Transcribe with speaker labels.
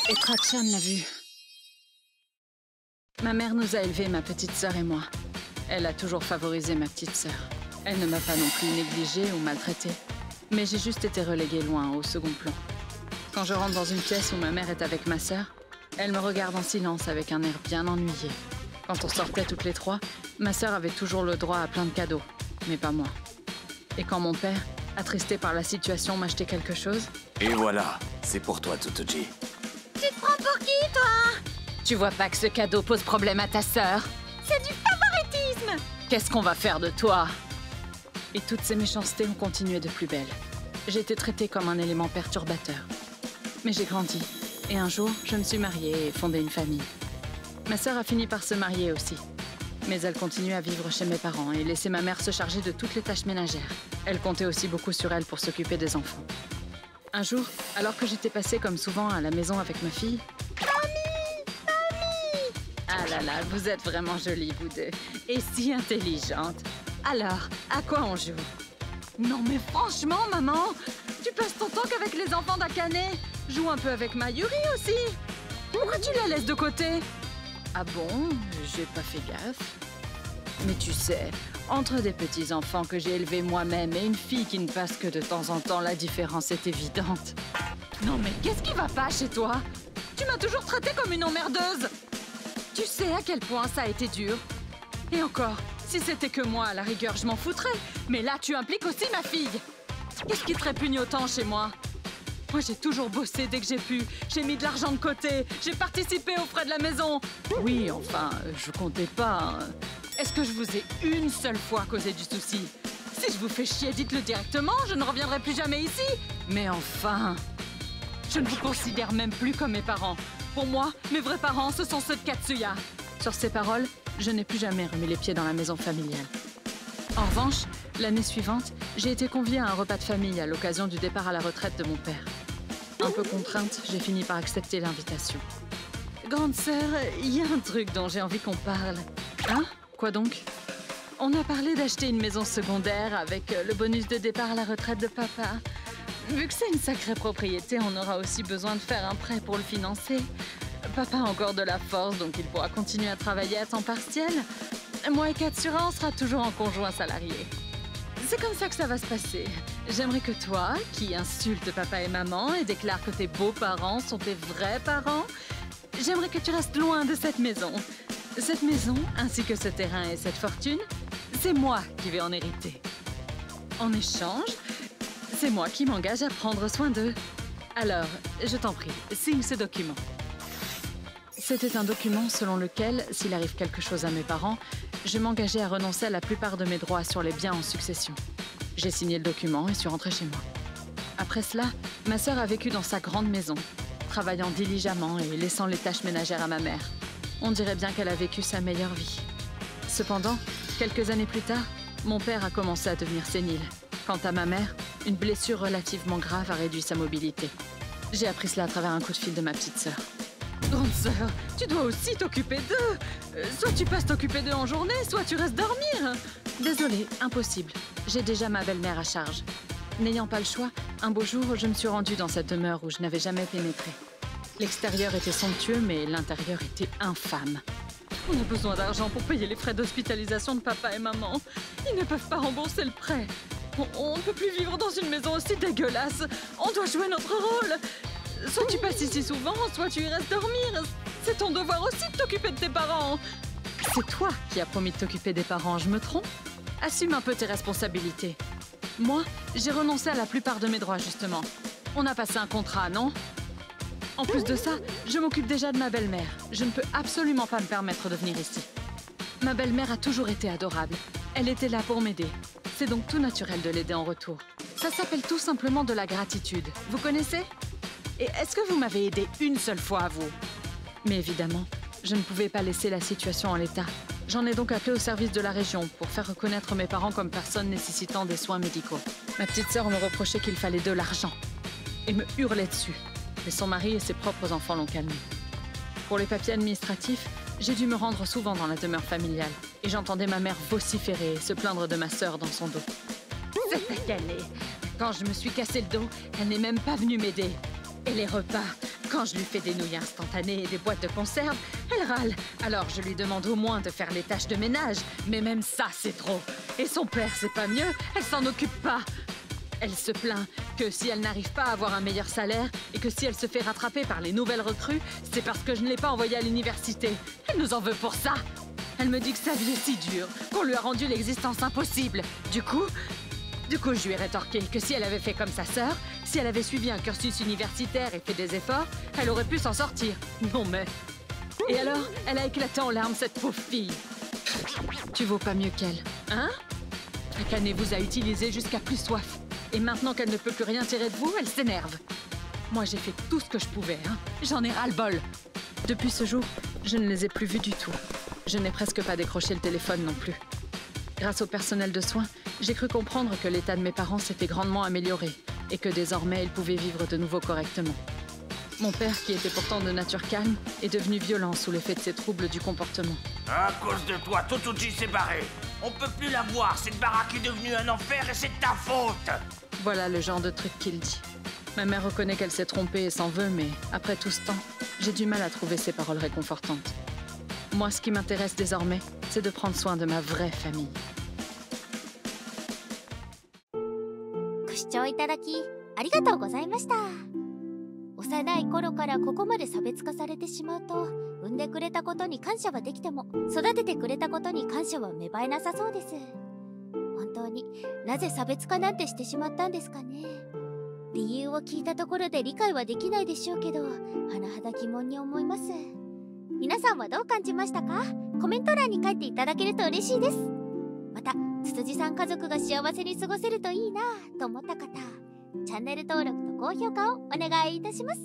Speaker 1: Et Trachan l'a vu. Ma mère nous a élevés, ma petite sœur et moi. Elle a toujours favorisé ma petite sœur. Elle ne m'a pas non plus négligée ou maltraitée. Mais j'ai juste été reléguée loin, au second plan. Quand je rentre dans une pièce où ma mère est avec ma sœur, elle me regarde en silence avec un air bien ennuyé. Quand on sortait toutes les trois, ma sœur avait toujours le droit à plein de cadeaux, mais pas moi. Et quand mon père, attristé par la situation, m'achetait quelque chose...
Speaker 2: Et voilà, c'est pour toi, Tsutsuji.
Speaker 3: Tu te prends pour qui, toi?
Speaker 1: Tu vois pas que ce cadeau pose problème à ta sœur?
Speaker 3: C'est du favoritisme!
Speaker 1: Qu'est-ce qu'on va faire de toi? Et toutes ces méchancetés ont continué de plus belle. J'ai été traitée comme un élément perturbateur. Mais j'ai grandi. Et un jour, je me suis mariée et fondé une famille. Ma sœur a fini par se marier aussi. Mais elle continue à vivre chez mes parents et laisser ma mère se charger de toutes les tâches ménagères. Elle comptait aussi beaucoup sur elle pour s'occuper des enfants. Un jour, alors que j'étais passée comme souvent à la maison avec ma fille... Ah là là, vous êtes vraiment jolies, vous deux. Et si intelligentes. Alors, à quoi on joue? Non mais franchement, maman, tu passes ton temps qu'avec les enfants d'Akane. Joue un peu avec Mayuri aussi. Pourquoi tu la laisses de côté? Ah bon? J'ai pas fait gaffe. Mais tu sais, entre des petits-enfants que j'ai élevés moi-même et une fille qui ne passe que de temps en temps, la différence est évidente. Non mais qu'est-ce qui va pas chez toi? Tu m'as toujours traitée comme une emmerdeuse. Tu sais à quel point ça a été dur. Et encore, si c'était que moi, à la rigueur, je m'en foutrais. Mais là, tu impliques aussi ma fille. Qu'est-ce qui te répugne autant chez moi? Moi, j'ai toujours bossé dès que j'ai pu. J'ai mis de l'argent de côté. J'ai participé aux frais de la maison. Oui, enfin, je comptais pas. Hein. Est-ce que je vous ai une seule fois causé du souci? Si je vous fais chier, dites-le directement. Je ne reviendrai plus jamais ici. Mais enfin... Je ne vous considère même plus comme mes parents. Pour moi, mes vrais parents, ce sont ceux de Katsuya. Sur ces paroles, je n'ai plus jamais remis les pieds dans la maison familiale. En revanche, l'année suivante, j'ai été conviée à un repas de famille à l'occasion du départ à la retraite de mon père. Un peu contrainte, j'ai fini par accepter l'invitation. Grande sœur, il y a un truc dont j'ai envie qu'on parle. Hein? Quoi donc? On a parlé d'acheter une maison secondaire avec le bonus de départ à la retraite de papa. Vu que c'est une sacrée propriété, on aura aussi besoin de faire un prêt pour le financer. Papa a encore de la force, donc il pourra continuer à travailler à temps partiel. Moi et Katsura, on sera toujours en conjoint salarié. C'est comme ça que ça va se passer. J'aimerais que toi, qui insultes papa et maman et déclare que tes beaux-parents sont tes vrais parents, j'aimerais que tu restes loin de cette maison. Cette maison, ainsi que ce terrain et cette fortune, c'est moi qui vais en hériter. En échange, c'est moi qui m'engage à prendre soin d'eux. Alors, je t'en prie, signe ce document. C'était un document selon lequel, s'il arrive quelque chose à mes parents, je m'engageais à renoncer à la plupart de mes droits sur les biens en succession. J'ai signé le document et suis rentrée chez moi. Après cela, ma sœur a vécu dans sa grande maison, travaillant diligemment et laissant les tâches ménagères à ma mère. On dirait bien qu'elle a vécu sa meilleure vie. Cependant, quelques années plus tard, mon père a commencé à devenir sénile. Quant à ma mère, une blessure relativement grave a réduit sa mobilité. J'ai appris cela à travers un coup de fil de ma petite sœur. Grande sœur, tu dois aussi t'occuper d'eux. Soit tu passes t'occuper d'eux en journée, soit tu restes dormir. Désolée, impossible. J'ai déjà ma belle-mère à charge. N'ayant pas le choix, un beau jour, je me suis rendue dans cette demeure où je n'avais jamais pénétré. L'extérieur était somptueux, mais l'intérieur était infâme. On a besoin d'argent pour payer les frais d'hospitalisation de papa et maman. Ils ne peuvent pas rembourser le prêt. On ne peut plus vivre dans une maison aussi dégueulasse. On doit jouer notre rôle. Soit tu passes ici souvent, soit tu y restes dormir. C'est ton devoir aussi de t'occuper de tes parents. C'est toi qui as promis de t'occuper des parents, je me trompe? Assume un peu tes responsabilités. Moi, j'ai renoncé à la plupart de mes droits, justement. On a passé un contrat, non? En plus de ça, je m'occupe déjà de ma belle-mère. Je ne peux absolument pas me permettre de venir ici. Ma belle-mère a toujours été adorable. Elle était là pour m'aider. C'est donc tout naturel de l'aider en retour. Ça s'appelle tout simplement de la gratitude. Vous connaissez? Et est-ce que vous m'avez aidé une seule fois, vous? Mais évidemment, je ne pouvais pas laisser la situation en l'état. J'en ai donc appelé au service de la région pour faire reconnaître mes parents comme personnes nécessitant des soins médicaux. Ma petite sœur me reprochait qu'il fallait de l'argent et me hurlait dessus. Mais son mari et ses propres enfants l'ont calmé. Pour les papiers administratifs, j'ai dû me rendre souvent dans la demeure familiale. Et j'entendais ma mère vociférer et se plaindre de ma sœur dans son dos. Cette année, quand je me suis cassé le dos, elle n'est même pas venue m'aider. Et les repas, Quand je lui fais des nouilles instantanées et des boîtes de conserve, elle râle. Alors je lui demande au moins de faire les tâches de ménage. Mais même ça, c'est trop. Et son père, c'est pas mieux, elle s'en occupe pas. Elle se plaint que si elle n'arrive pas à avoir un meilleur salaire et que si elle se fait rattraper par les nouvelles recrues, c'est parce que je ne l'ai pas envoyée à l'université. Elle nous en veut pour ça. Elle me dit que sa vie est si dure, qu'on lui a rendu l'existence impossible. Du coup, je lui ai rétorqué que si elle avait fait comme sa sœur, si elle avait suivi un cursus universitaire et fait des efforts, elle aurait pu s'en sortir. Non mais... Et alors, elle a éclaté en larmes, cette pauvre fille. Tu vaux pas mieux qu'elle, hein? Akane vous a utilisé jusqu'à plus soif. Et maintenant qu'elle ne peut plus rien tirer de vous, elle s'énerve. Moi, j'ai fait tout ce que je pouvais, hein. J'en ai ras-le-bol. Depuis ce jour, je ne les ai plus vus du tout. Je n'ai presque pas décroché le téléphone non plus. Grâce au personnel de soins, j'ai cru comprendre que l'état de mes parents s'était grandement amélioré et que désormais ils pouvaient vivre de nouveau correctement. Mon père, qui était pourtant de nature calme, est devenu violent sous l'effet de ses troubles du comportement.
Speaker 4: À cause de toi, Totoji s'est barré. On peut plus la voir, cette baraque est devenue un enfer et c'est ta faute.
Speaker 1: Voilà le genre de truc qu'il dit. Ma mère reconnaît qu'elle s'est trompée et s'en veut, mais après tout ce temps, j'ai du mal à trouver ces paroles réconfortantes. Moi, ce qui m'intéresse désormais, c'est de prendre soin de ma vraie famille.
Speaker 3: ご視聴いただきありがとうございました。幼い頃からここまで差別化されてしまうと、産んでくれたことに感謝はできても育ててくれたことに感謝は芽生えなさそうです。本当になぜ差別化なんてしてしまったんですかね。理由を聞いたところで理解はできないでしょうけど、甚だ疑問に思います。皆さんはどう感じましたか？コメント欄に書いていただけると嬉しいです。またつつじさん家族が幸せに過ごせるといいなと思った方、チャンネル登録と高評価をお願いいたします。